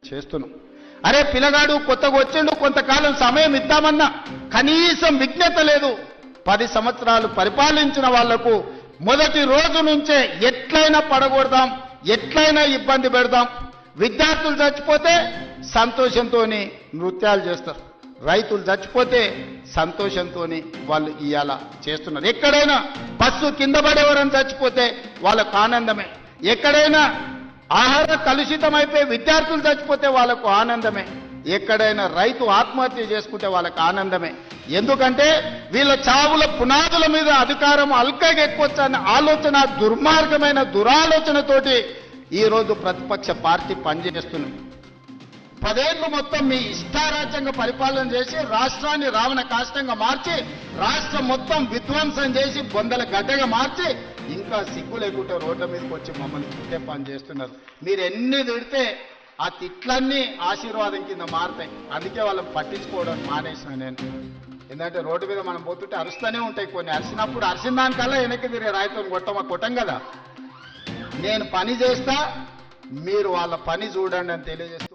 చేస్తున్నాం. అరే పిల్లగాడు కొత్తగా వచ్చిండు, కొంతకాలం సమయం ఇద్దామన్నా కనీసం విజ్ఞత లేదు. 10 సంవత్సరాలు పరిపాలించిన వాళ్లకు మొదటి రోజు నుంచే ఎట్లయినా పడగొడదాం, ఎట్లయినా ఇబ్బంది పెడదాం. విద్యార్థులు చచ్చిపోతే సంతోషంతో నృత్యాలు చేస్తారు, రైతులు చచ్చిపోతే సంతోషంతో వాళ్ళు ఇవాళ చేస్తున్నారు. ఎక్కడైనా బస్సు కింద పడేవారని చచ్చిపోతే వాళ్ళకు ఆనందమే, ఎక్కడైనా ఆహార కలుషితమైపోయి విద్యార్థులు చచ్చిపోతే వాళ్ళకు ఆనందమే, ఎక్కడైనా రైతు ఆత్మహత్య చేసుకుంటే వాళ్ళకు ఆనందమే. ఎందుకంటే వీళ్ళ చావుల పునాదుల మీద అధికారం అల్కగా ఎక్కువచ్చన్న ఆలోచన, దుర్మార్గమైన దురాలోచనతోటి ఈరోజు ప్రతిపక్ష పార్టీ పనిచేస్తున్నది. 10 ఏళ్ళు మొత్తం మీ ఇష్టారాజ్యంగా పరిపాలన చేసి రాష్ట్రాన్ని రావణ కాష్టంగా మార్చి, రాష్ట్రం మొత్తం విధ్వంసం చేసి బొందల గడ్డగా మార్చి, ఇంకా సిగ్గు లేకుండా రోడ్ల మీదకి వచ్చి మమ్మల్ని తిట్టే పని చేస్తున్నారు. మీరు ఎన్ని తిడితే ఆ తిట్లన్నీ ఆశీర్వాదం కింద మారుతాయి. అందుకే వాళ్ళని పట్టించుకోవడం మానేసిన నేను. ఎందుకంటే రోడ్డు మీద మనం పోతుంటే అరుస్తూనే ఉంటాయి, కొన్ని అరిసినప్పుడు అరిసిన దానికల్లా వెనక్కి తిరిగి రాయితో కొట్టం కదా. నేను పని చేస్తా, మీరు వాళ్ళ పని చూడండి అని తెలియజేస్తూ